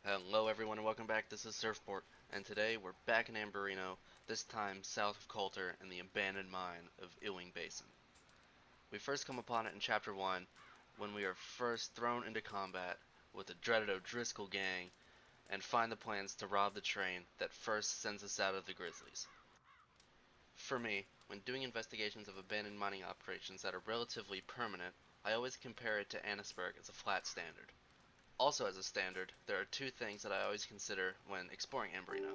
Hello everyone and welcome back. This is Surfport, and today we're back in Ambarino, this time south of Coulter in the abandoned mine of Ewing Basin. We first come upon it in Chapter 1 when we are first thrown into combat with the dreaded O'Driscoll gang and find the plans to rob the train that first sends us out of the Grizzlies. For me, when doing investigations of abandoned mining operations that are relatively permanent, I always compare it to Annisburg as a flat standard. Also as a standard, there are two things that I always consider when exploring Ambarino.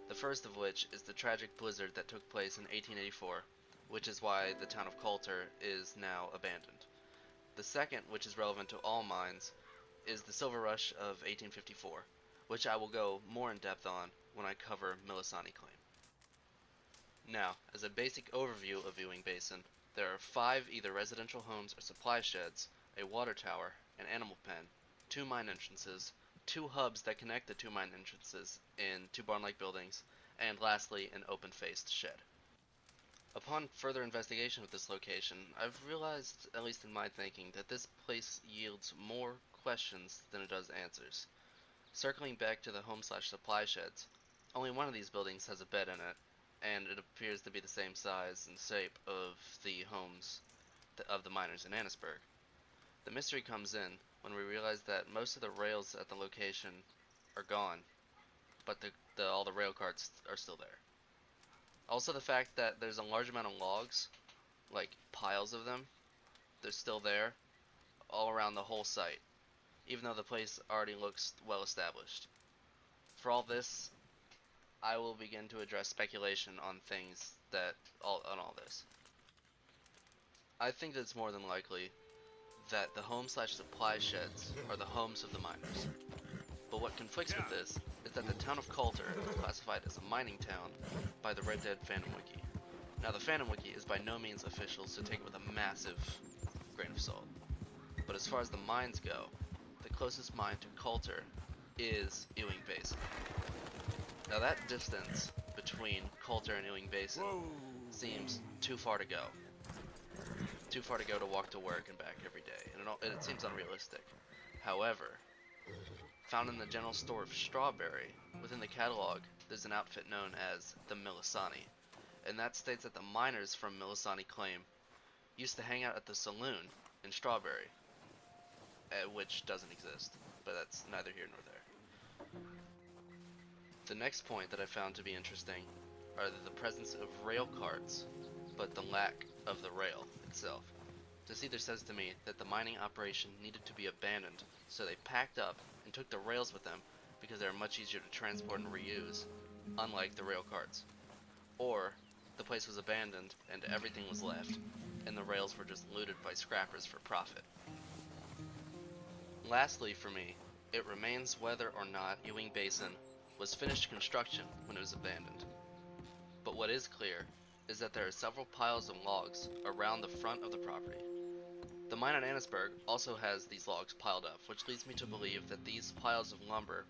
The first of which is the tragic blizzard that took place in 1884, which is why the town of Coulter is now abandoned. The second, which is relevant to all mines, is the Silver Rush of 1854, which I will go more in depth on when I cover Millisani Claim. Now, as a basic overview of Ewing Basin, there are 5 either residential homes or supply sheds, a water tower, an animal pen, 2 mine entrances, 2 hubs that connect the 2 mine entrances in 2 barn-like buildings, and lastly, an open-faced shed. Upon further investigation of this location, I've realized, at least in my thinking, that this place yields more questions than it does answers. Circling back to the home/supply sheds, only one of these buildings has a bed in it, and it appears to be the same size and shape of the homes of the miners in Annisburg. The mystery comes in when we realize that most of the rails at the location are gone, but all the rail carts are still there. Also the fact that there's a large amount of logs, like piles of them, they're still there all around the whole site, even though the place already looks well established. For all this, I will begin to address speculation on all this. I think that it's more than likely that the home/supply sheds are the homes of the miners. But what conflicts with this is that the town of Coulter is classified as a mining town by the Red Dead Phantom Wiki. Now the Phantom Wiki is by no means official, so take it with a massive grain of salt. But as far as the mines go, the closest mine to Coulter is Ewing Basin. Now that distance between Coulter and Ewing Basin seems too far to go. Too far to go to walk to work and back every day, and it seems unrealistic. However, found in the general store of Strawberry, within the catalog, there's an outfit known as the Millisani, and that states that the miners from Millisani Claim used to hang out at the saloon in Strawberry, which doesn't exist, but that's neither here nor there. The next point that I found to be interesting are the presence of rail carts, but the lack of the rail itself. This either says to me that the mining operation needed to be abandoned, so they packed up and took the rails with them because they are much easier to transport and reuse, unlike the rail carts. Or the place was abandoned and everything was left, and the rails were just looted by scrappers for profit. Lastly for me, it remains whether or not Ewing Basin was finished construction when it was abandoned. But what is clear is that there are several piles of logs around the front of the property. The mine at Annisburg also has these logs piled up, which leads me to believe that these piles of lumber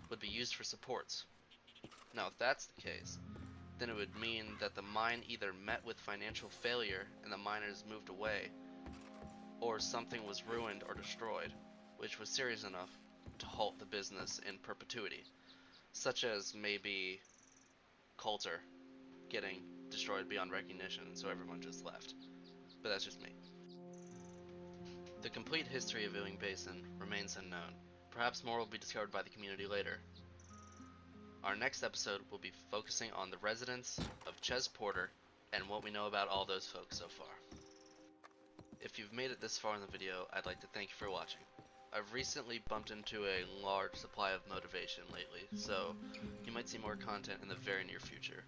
would be used for supports. Now if that's the case, then it would mean that the mine either met with financial failure and the miners moved away, or something was ruined or destroyed, which was serious enough to halt the business in perpetuity, such as maybe Coulter getting destroyed beyond recognition, so everyone just left. But that's just me. The complete history of Ewing Basin remains unknown. Perhaps more will be discovered by the community later. Our next episode will be focusing on the residents of Ches Porter and what we know about all those folks so far. If you've made it this far in the video, I'd like to thank you for watching. I've recently bumped into a large supply of motivation lately, so you might see more content in the very near future.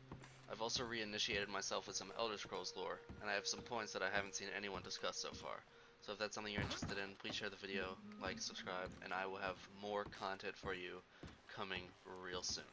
I've also reinitiated myself with some Elder Scrolls lore, and I have some points that I haven't seen anyone discuss so far. So if that's something you're interested in, please share the video, like, subscribe, and I will have more content for you coming real soon.